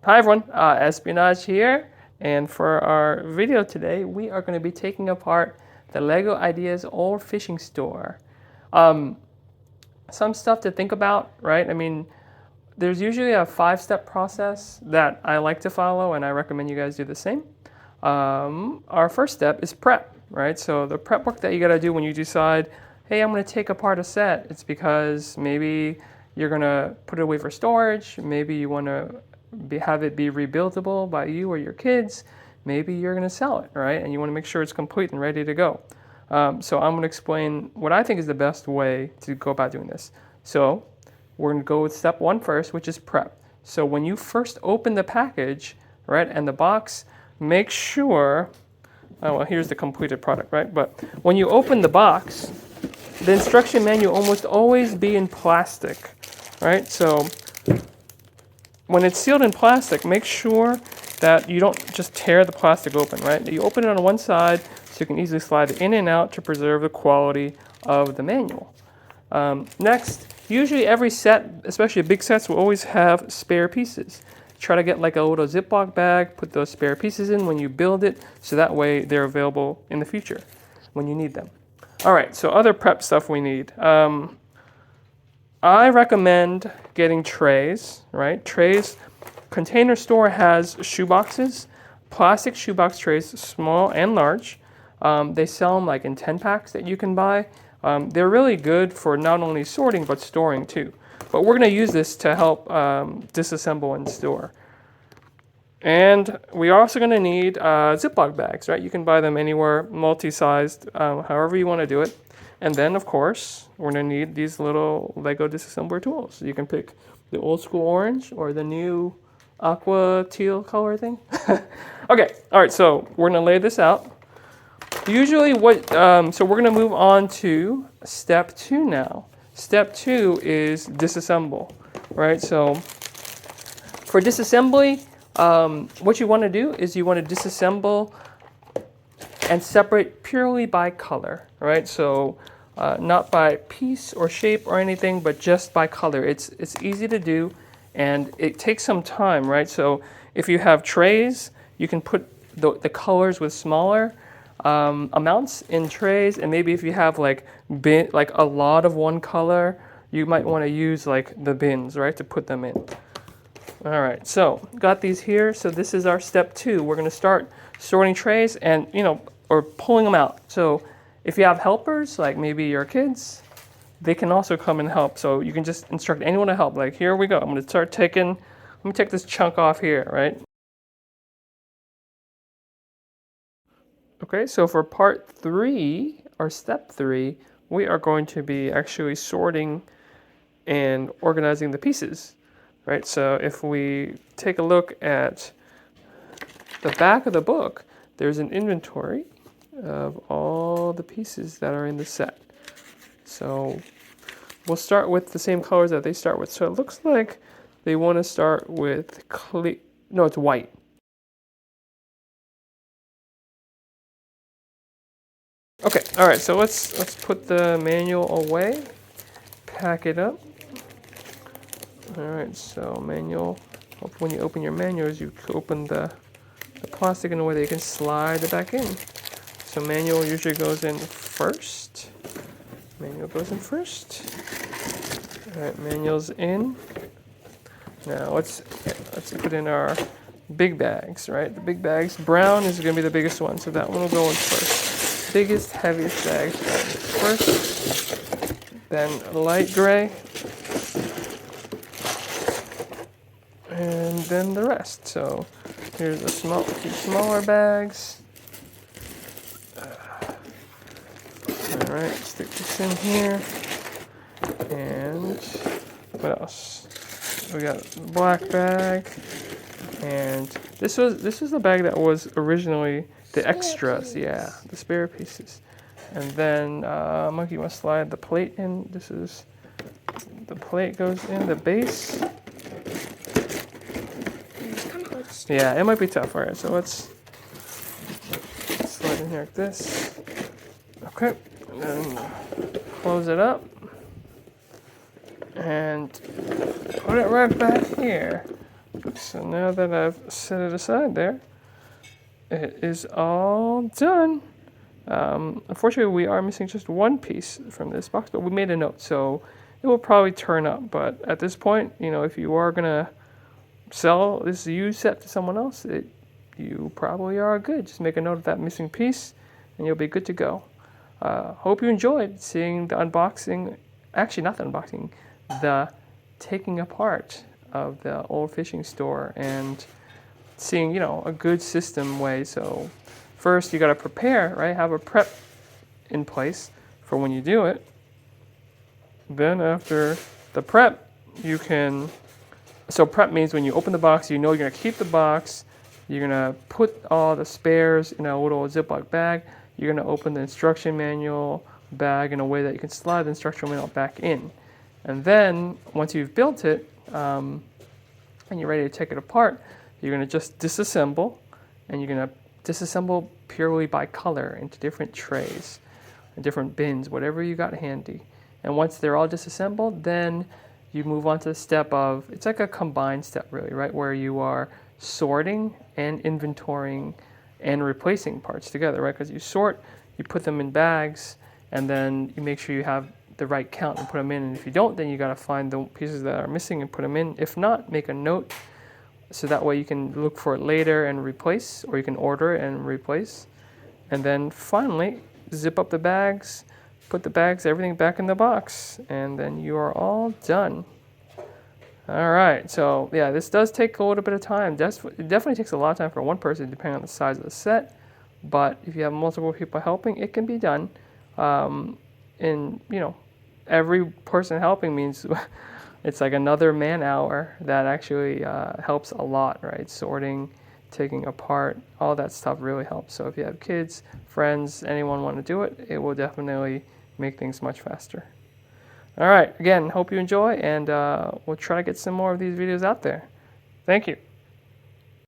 Hi everyone, Espionage here, and for our video today, we are going to be taking apart the LEGO Ideas old fishing store. Some stuff to think about, right? I mean, there's usually a 5-step process that I like to follow, and I recommend you guys do the same. Our first step is prep, right? So the prep work that you got to do when you decide, hey, I'm going to take apart a set, it's because maybe you're going to put it away for storage, maybe you want to have it be rebuildable by you or your kids, maybe you're going to sell it, right? And you want to make sure it's complete and ready to go. So I'm going to explain what I think is the best way to go about doing this. So we're going to go with step 1 first, which is prep. So when you first open the package, right, and the box, make sure, oh, well, here's the completed product, right? But when you open the box, the instruction manual almost always be in plastic, right? So when it's sealed in plastic, make sure that you don't just tear the plastic open, right? You open it on one side so you can easily slide it in and out to preserve the quality of the manual. Next, usually every set, especially big sets, will always have spare pieces. Try to get like a little Ziploc bag, put those spare pieces in when you build it, so that way they're available in the future when you need them. All right, so other prep stuff we need. I recommend getting trays, right? Trays, Container Store has shoe boxes, plastic shoebox trays, small and large. They sell them like in 10 packs that you can buy. They're really good for not only sorting, but storing too. But we're gonna use this to help disassemble and store. And we're also gonna need Ziploc bags, right? You can buy them anywhere, multi-sized, however you wanna do it. And then, of course, we're going to need these little Lego disassembler tools. You can pick the old school orange or the new aqua teal color thing. Okay, all right, so we're going to lay this out. Usually so we're going to move on to step 2 now. Step 2 is disassemble, right? So for disassembly, what you want to do is you want to disassemble and separate purely by color, right? So not by piece or shape or anything, but just by color. It's easy to do, and it takes some time, right? So if you have trays, you can put the colors with smaller amounts in trays, and maybe if you have like a lot of one color, you might want to use like the bins, right, to put them in. All right, so got these here. So this is our step 2. We're going to start sorting trays and, or pulling them out. So if you have helpers, like maybe your kids, they can also come and help. So you can just instruct anyone to help. Like, here we go. I'm going to start let me take this chunk off here, right? Okay, so for part 3, or step 3, we are going to be actually sorting and organizing the pieces, right? So if we take a look at the back of the book, there's an inventory of all the pieces that are in the set. So we'll start with the same colors that they start with. So it looks like they want to start with it's white. Okay, all right, so let's put the manual away, pack it up. All right, so manual, when you open your manuals, you open the plastic in a way that you can slide it back in. So manual usually goes in first. Manual goes in first. All right, manual's in. Now let's put in our big bags, right? The big bags. Brown is going to be the biggest one, so that one will go in first. Biggest, heaviest bags first. Then light gray. And then the rest. So here's a few smaller bags. All right, stick this in here. And what else? We got a black bag. And this was the bag that was originally the extras. Yeah, the spare pieces. And then Monkey wants to slide the plate in. The plate goes in, the base. Yeah, it might be tough. All right, so let's slide in here like this. Okay, and then close it up and put it right back here. So now that I've set it aside there, it is all done. Unfortunately, we are missing just one piece from this box, but we made a note, so it will probably turn up. But at this point, if you are gonna sell this used set to someone else, you probably are good. Just make a note of that missing piece, and you'll be good to go. Hope you enjoyed seeing the unboxing. Actually, not the unboxing, the taking apart of the old fishing store and seeing, a good system way. So first you got to prepare, right? Have a prep in place for when you do it. Then after the prep, so prep means when you open the box, you're going to keep the box. You're going to put all the spares in a little Ziploc bag. You're going to open the instruction manual bag in a way that you can slide the instruction manual back in. And then once you've built it and you're ready to take it apart, you're going to just disassemble, and you're going to disassemble purely by color into different trays and different bins, whatever you got handy. And once they're all disassembled, then you move on to the step of, it's like a combined step really, right? Where you are sorting and inventorying and replacing parts together, right? Because you sort, you put them in bags, and then you make sure you have the right count and put them in. And if you don't, then you got to find the pieces that are missing and put them in. If not, make a note so that way you can look for it later and replace, or you can order it and replace. And then finally, zip up the bags, put the bags, everything back in the box, and then you are all done. All right, so yeah, this does take a little bit of time. It definitely takes a lot of time for one person, depending on the size of the set. But if you have multiple people helping, it can be done. And every person helping means it's like another man hour that actually helps a lot, right? Sorting, taking apart, all that stuff really helps. So if you have kids, friends, anyone want to do it, it will definitely make things much faster. All right, again, hope you enjoy, and we'll try to get some more of these videos out there. Thank you.